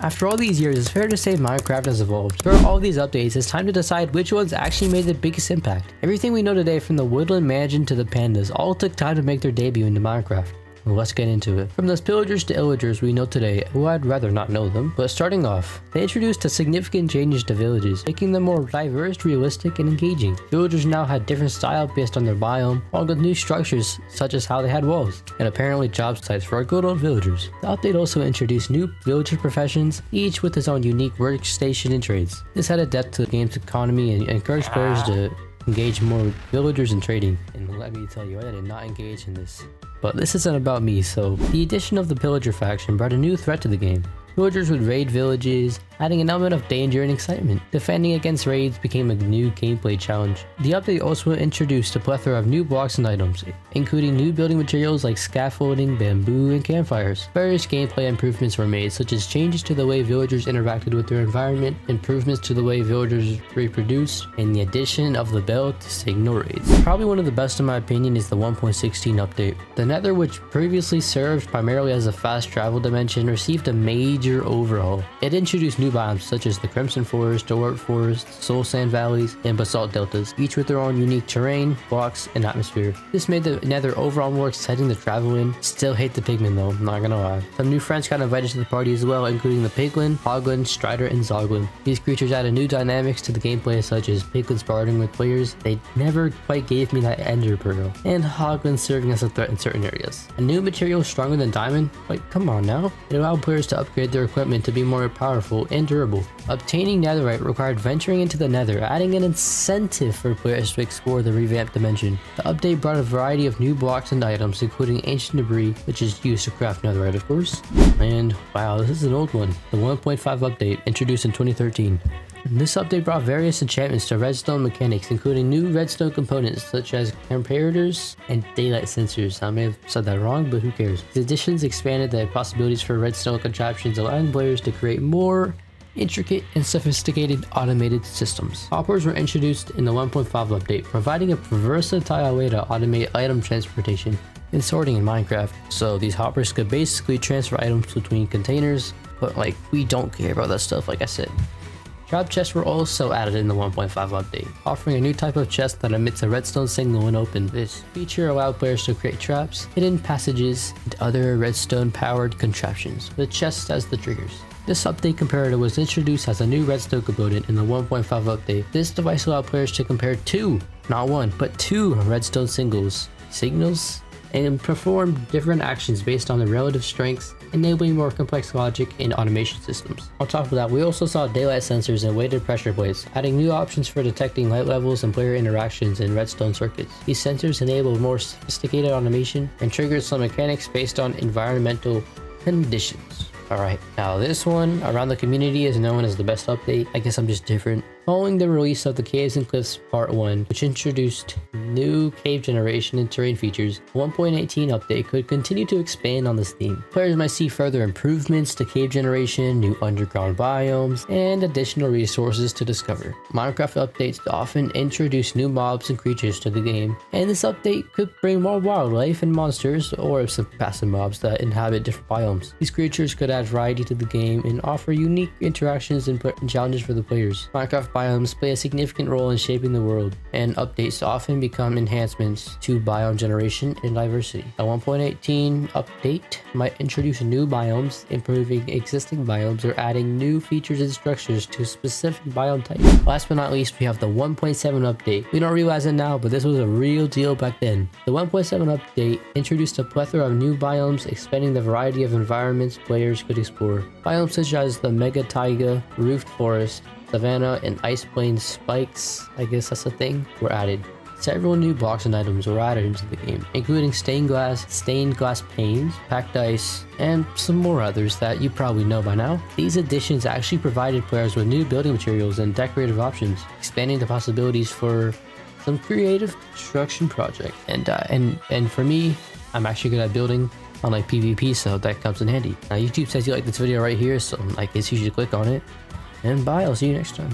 After all these years, it's fair to say Minecraft has evolved. Through all these updates, it's time to decide which ones actually made the biggest impact. Everything we know today, from the woodland mansion to the pandas, all took time to make their debut into Minecraft. Well, let's get into it. From those pillagers to illagers we know today, who I'd rather not know them, but starting off, they introduced a significant changes to villages, making them more diverse, realistic, and engaging. Villagers now had different style based on their biome, along with new structures such as how they had walls, and apparently job sites for our good old villagers. The update also introduced new villager professions, each with its own unique workstation and trades. This added depth to the game's economy and encouraged players to engage more with villagers in trading. And let me tell you, I did not engage in this. But this isn't about me, so the addition of the Pillager faction brought a new threat to the game. Villagers would raid villages, adding an element of danger and excitement. Defending against raids became a new gameplay challenge. The update also introduced a plethora of new blocks and items, including new building materials like scaffolding, bamboo, and campfires. Various gameplay improvements were made, such as changes to the way villagers interacted with their environment, improvements to the way villagers reproduced, and the addition of the bell to signal raids. Probably one of the best in my opinion is the 1.16 update. The Nether, which previously served primarily as a fast travel dimension, received a major overhaul. It introduced new biomes such as the Crimson Forest, Dwarf Forest, Soul Sand Valleys, and Basalt Deltas, each with their own unique terrain, blocks, and atmosphere. This made the Nether overall more exciting to travel in. Still hate the pigmen though, I'm not gonna lie. Some new friends got invited to the party as well, including the Piglin, Hoglin, Strider, and Zoglin. These creatures added new dynamics to the gameplay, such as Piglin sparring with players. They never quite gave me that ender pearl, and Hoglin serving as a threat in certain areas. A new material stronger than diamond? Like, come on now. It allowed players to upgrade their equipment to be more powerful and durable. Obtaining netherite required venturing into the nether, adding an incentive for players to explore the revamped dimension. The update brought a variety of new blocks and items, including ancient debris, which is used to craft netherite of course. And wow, this is an old one. The 1.5 update, introduced in 2013. This update brought various enchantments to redstone mechanics, including new redstone components such as comparators and daylight sensors. I may have said that wrong, but who cares? These additions expanded the possibilities for redstone contraptions, allowing players to create more intricate and sophisticated automated systems. Hoppers were introduced in the 1.5 update, providing a versatile way to automate item transportation and sorting in Minecraft. So these hoppers could basically transfer items between containers, but like, we don't care about that stuff, like I said. Trap chests were also added in the 1.5 update, offering a new type of chest that emits a redstone signal when opened. This feature allowed players to create traps, hidden passages, and other redstone-powered contraptions, with chests as the triggers. This update comparator was introduced as a new redstone component in the 1.5 update. This device allowed players to compare two, not one, but two redstone signals, and perform different actions based on their relative strengths, enabling more complex logic and automation systems. On top of that, we also saw daylight sensors and weighted pressure plates, adding new options for detecting light levels and player interactions in redstone circuits. These sensors enable more sophisticated automation and triggered some mechanics based on environmental conditions. Alright, now this one around the community is known as the best update. I guess I'm just different. Following the release of the Caves and Cliffs Part 1, which introduced new cave generation and terrain features, the 1.18 update could continue to expand on this theme. Players might see further improvements to cave generation, new underground biomes, and additional resources to discover. Minecraft updates often introduce new mobs and creatures to the game, and this update could bring more wildlife and monsters, or some passive mobs that inhabit different biomes. These creatures could add variety to the game and offer unique interactions and challenges for the players. Minecraft biomes play a significant role in shaping the world, and updates often become enhancements to biome generation and diversity. A 1.18 update might introduce new biomes, improving existing biomes, or adding new features and structures to specific biome types. Last but not least, we have the 1.7 update. We don't realize it now, but this was a real deal back then. The 1.7 update introduced a plethora of new biomes, expanding the variety of environments players could explore. Biomes such as the Mega Taiga, Roofed Forest, Savanna, and Ice Plain Spikes, I guess that's a thing, were added. Several new blocks and items were added into the game, including stained glass panes, packed ice, and some more others that you probably know by now. These additions actually provided players with new building materials and decorative options, expanding the possibilities for some creative construction project. And for me, I'm actually good at building on like PvP, so that comes in handy. Now YouTube says you like this video right here, so I guess you should click on it. And bye, I'll see you next time.